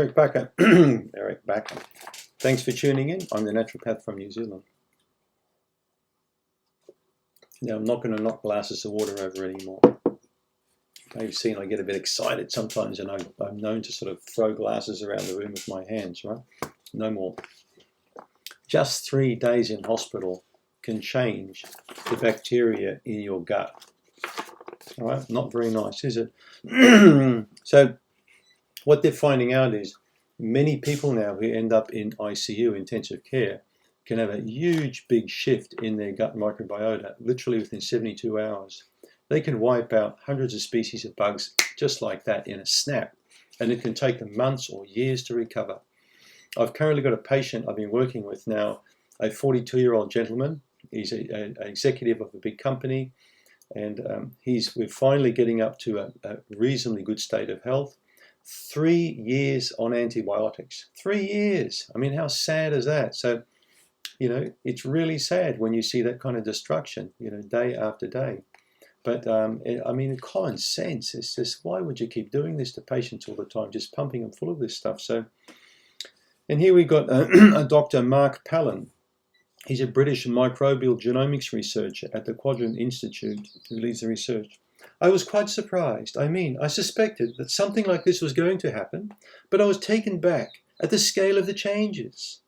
Eric Bakker. Eric Bakker. Thanks for tuning in. I'm the naturopath from New Zealand. Now, I'm not going to knock glasses of water over anymore. You've seen I get a bit excited sometimes, and I'm known to sort of throw glasses around the room with my hands, right? No more. Just 3 days in hospital can change the bacteria in your gut. All right, not very nice, is it? So what they're finding out is many people now who end up in ICU, intensive care, can have a huge big shift in their gut microbiota, literally within 72 hours. They can wipe out hundreds of species of bugs just like that in a snap, and it can take them months or years to recover. I've currently got a patient I've been working with now, a 42-year-old gentleman. He's an executive of a big company, and we're finally getting up to a reasonably good state of health. 3 years on antibiotics. 3 years. I mean, how sad is that? So, you know, it's really sad when you see that kind of destruction, you know, day after day. But, I mean, common sense is just, why would you keep doing this to patients all the time, just pumping them full of this stuff? So, and here we got a Dr. Mark Palin. He's a British microbial genomics researcher at the Quadrant Institute who leads the research. I was quite surprised. I mean, I suspected that something like this was going to happen, but I was taken back at the scale of the changes.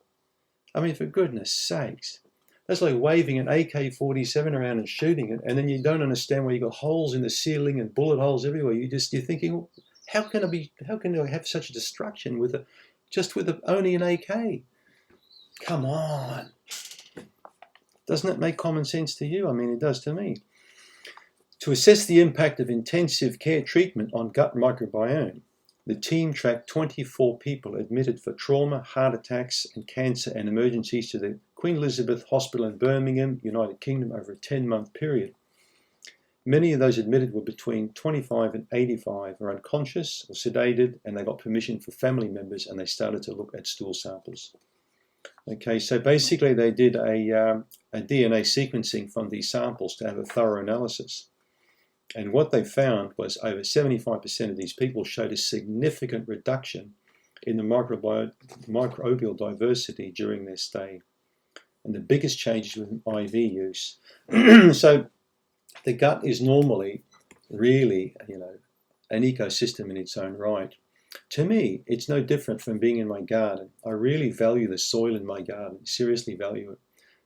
I mean, for goodness sakes. That's like waving an AK-47 around and shooting it, and then you don't understand why you got holes in the ceiling and bullet holes everywhere. You're thinking, well, how can I have such a destruction with only an AK? Come on. Doesn't it make common sense to you? I mean, it does to me. To assess the impact of intensive care treatment on gut microbiome, the team tracked 24 people admitted for trauma, heart attacks, and cancer and emergencies to the Queen Elizabeth Hospital in Birmingham, United Kingdom, over a 10-month period. Many of those admitted were between 25 and 85, were unconscious or sedated, and they got permission for family members, and they started to look at stool samples. Okay, so basically they did a DNA sequencing from these samples to have a thorough analysis. And what they found was over 75% of these people showed a significant reduction in the microbial diversity during their stay. And the biggest changes with IV use. So the gut is normally really, you know, an ecosystem in its own right. To me, it's no different from being in my garden. I really value the soil in my garden, seriously value it.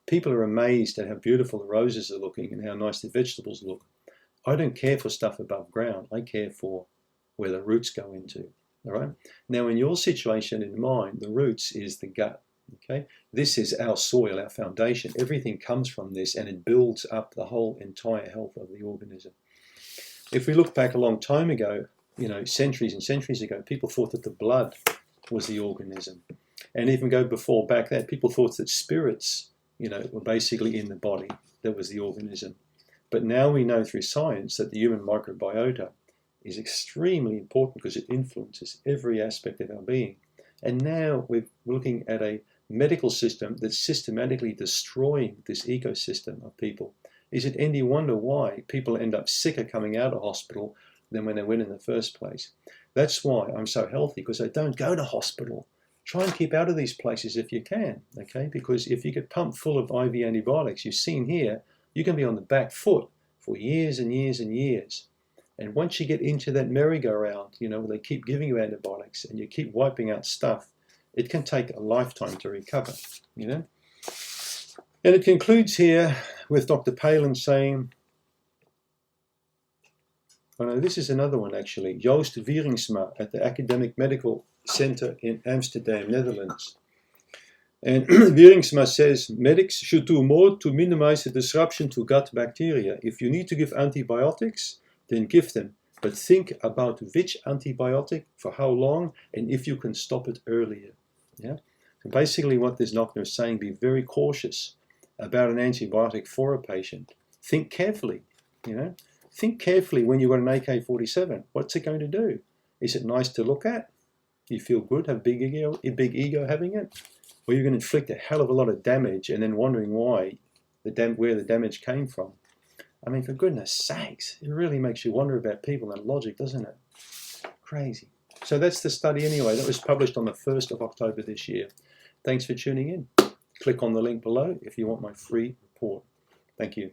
People are amazed at how beautiful the roses are looking and how nice the vegetables look. I don't care for stuff above ground. I care for where the roots go into. All right. Now, in your situation, in mine, the roots is the gut. Okay. This is our soil, our foundation. Everything comes from this, and it builds up the whole entire health of the organism. If we look back a long time ago, you know, centuries and centuries ago, people thought that the blood was the organism, and even go before back then, people thought that spirits, you know, were basically in the body. That was the organism. But now we know through science that the human microbiota is extremely important because it influences every aspect of our being. And now we're looking at a medical system that's systematically destroying this ecosystem of people. Is it any wonder why people end up sicker coming out of hospital than when they went in the first place? That's why I'm so healthy, because I don't go to hospital. Try and keep out of these places if you can, okay? Because if you get pumped full of IV antibiotics, you've seen here, you can be on the back foot for years and years and years. And once you get into that merry-go-round, you know, where they keep giving you antibiotics and you keep wiping out stuff, it can take a lifetime to recover, you know. And it concludes here with Dr. Palin saying, oh no, this is another one actually, Joost Wieringsma at the Academic Medical Center in Amsterdam, Netherlands. And Wieringsma says, medics should do more to minimize the disruption to gut bacteria. If you need to give antibiotics, then give them. But think about which antibiotic, for how long, and if you can stop it earlier. Yeah. So basically what this doctor is saying, be very cautious about an antibiotic for a patient. Think carefully, you know. Think carefully when you've got an AK-47. What's it going to do? Is it nice to look at? You feel good, have big ego having it? Or you're going to inflict a hell of a lot of damage and then wondering why, where the damage came from. I mean, for goodness sakes, it really makes you wonder about people and logic, doesn't it? Crazy. So that's the study anyway. That was published on the 1st of October this year. Thanks for tuning in. Click on the link below if you want my free report. Thank you.